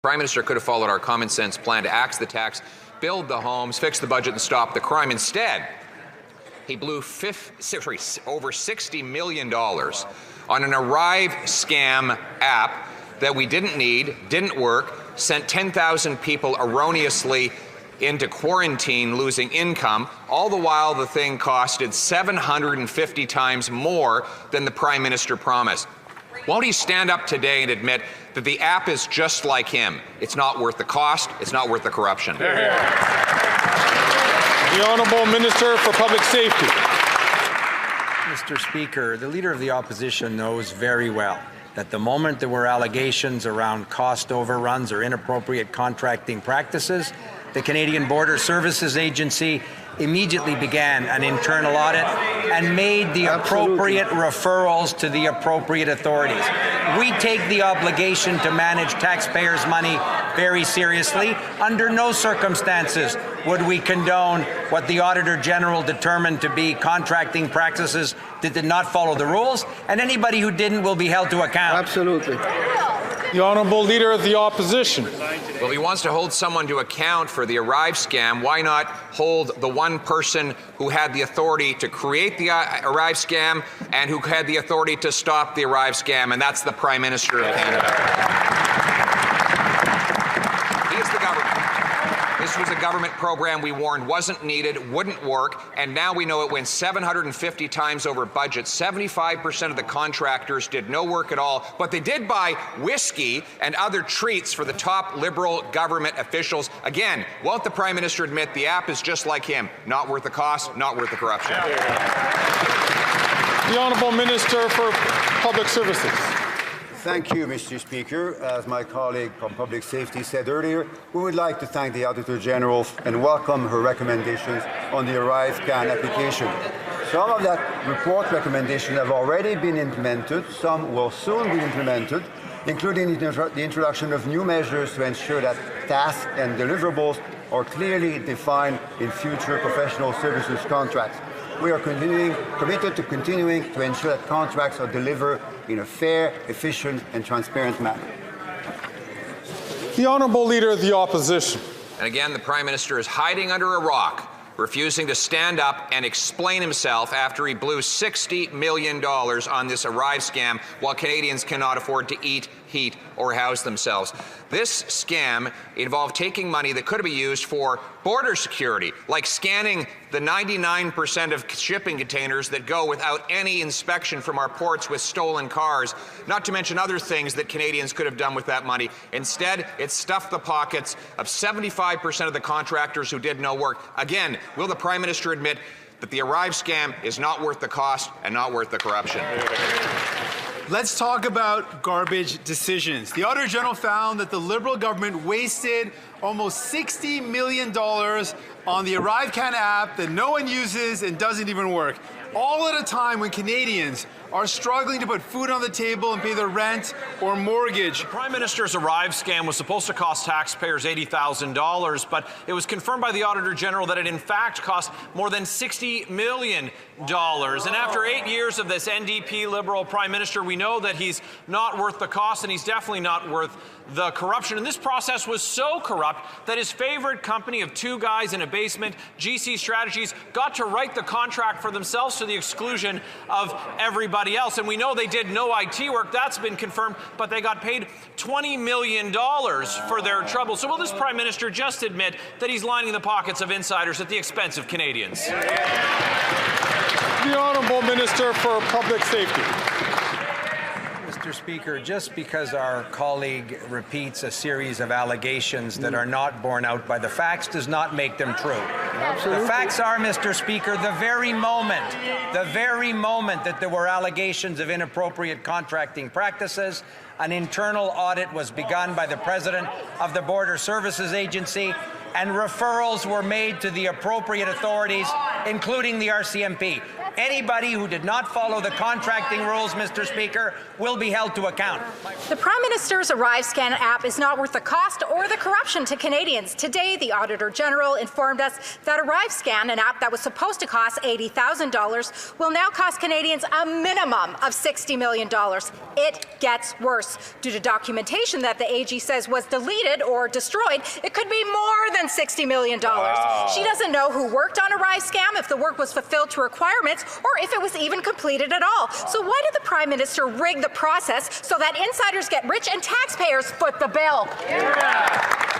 Prime Minister could have followed our common sense plan to axe the tax, build the homes, fix the budget, and stop the crime. Instead, he blew over $60 million on an ArriveSCAM app that we didn't need, didn't work, sent 10,000 people erroneously into quarantine, losing income. All the while, the thing costed 750 times more than the Prime Minister promised. Won't he stand up today and admit that the app is just like him? It's not worth the cost. It's not worth the corruption. The Honourable Minister for Public Safety. Mr. Speaker, the Leader of the Opposition knows very well that the moment there were allegations around cost overruns or inappropriate contracting practices, the Canadian Border Services Agency immediately began an internal audit and made the appropriate referrals to the appropriate authorities. We take the obligation to manage taxpayers' money very seriously. Under no circumstances would we condone what the Auditor General determined to be contracting practices that did not follow the rules, and anybody who didn't will be held to account. Absolutely. The Honourable Leader of the Opposition. Well, if he wants to hold someone to account for the ArriveSCAM, why not hold the one person who had the authority to create the ArriveSCAM and who had the authority to stop the ArriveSCAM, and that's the Prime Minister of Canada. He is the government. This was a government program we warned wasn't needed, wouldn't work, and now we know it went 750 times over budget. 75% of the contractors did no work at all, but they did buy whiskey and other treats for the top Liberal government officials. Again, won't the Prime Minister admit the app is just like him? Not worth the cost, not worth the corruption. The Honourable Minister for Public Services. Thank you, Mr. Speaker. As my colleague from Public Safety said earlier, we would like to thank the Auditor General and welcome her recommendations on the ArriveCAN application. Some of that report recommendations have already been implemented, some will soon be implemented, including the introduction of new measures to ensure that tasks and deliverables are clearly defined in future professional services contracts. We are committed to continuing to ensure that contracts are delivered in a fair, efficient and transparent manner. The Honourable Leader of the Opposition. And again, the Prime Minister is hiding under a rock, refusing to stand up and explain himself after he blew $60 million on this ArriveSCAM while Canadians cannot afford to eat, heat or house themselves. This scam involved taking money that could be used for border security, like scanning the 99% of shipping containers that go without any inspection from our ports with stolen cars, not to mention other things that Canadians could have done with that money. Instead, it stuffed the pockets of 75% of the contractors who did no work. Again, will the Prime Minister admit that the ArriveSCAM is not worth the cost and not worth the corruption? Let's talk about garbage decisions. The Auditor General found that the Liberal government wasted almost $60 million on the ArriveCAN app that no one uses and doesn't even work. All at a time when Canadians are struggling to put food on the table and pay their rent or mortgage. The Prime Minister's ArriveSCAM was supposed to cost taxpayers $80,000, but it was confirmed by the Auditor General that it in fact cost more than $60 million. And after 8 years of this NDP Liberal Prime Minister, we know that he's not worth the cost and he's definitely not worth the corruption. And this process was so corrupt that his favorite company of two guys in a basement, GC Strategies, got to write the contract for themselves to the exclusion of everybody else. And we know they did no IT work. That's been confirmed, but they got paid $20 million for their trouble. So will this Prime Minister just admit that he's lining the pockets of insiders at the expense of Canadians? The Honourable Minister for Public Safety. Mr. Speaker, just because our colleague repeats a series of allegations that are not borne out by the facts does not make them true. Absolutely. The facts are, Mr. Speaker, the very moment that there were allegations of inappropriate contracting practices, an internal audit was begun by the President of the Border Services Agency, and referrals were made to the appropriate authorities, including the RCMP. Anybody who did not follow the contracting rules, Mr. Speaker, will be held to account. The Prime Minister's ArriveSCAN app is not worth the cost or the corruption to Canadians. Today, the Auditor General informed us that ArriveSCAN, an app that was supposed to cost $80,000, will now cost Canadians a minimum of $60 million. It gets worse. Due to documentation that the AG says was deleted or destroyed, it could be more than $60 million. Wow. She doesn't know who worked on ArriveSCAM, if the work was fulfilled to requirements, or if it was even completed at all. So why did the Prime Minister rig the process so that insiders get rich and taxpayers foot the bill? Yeah.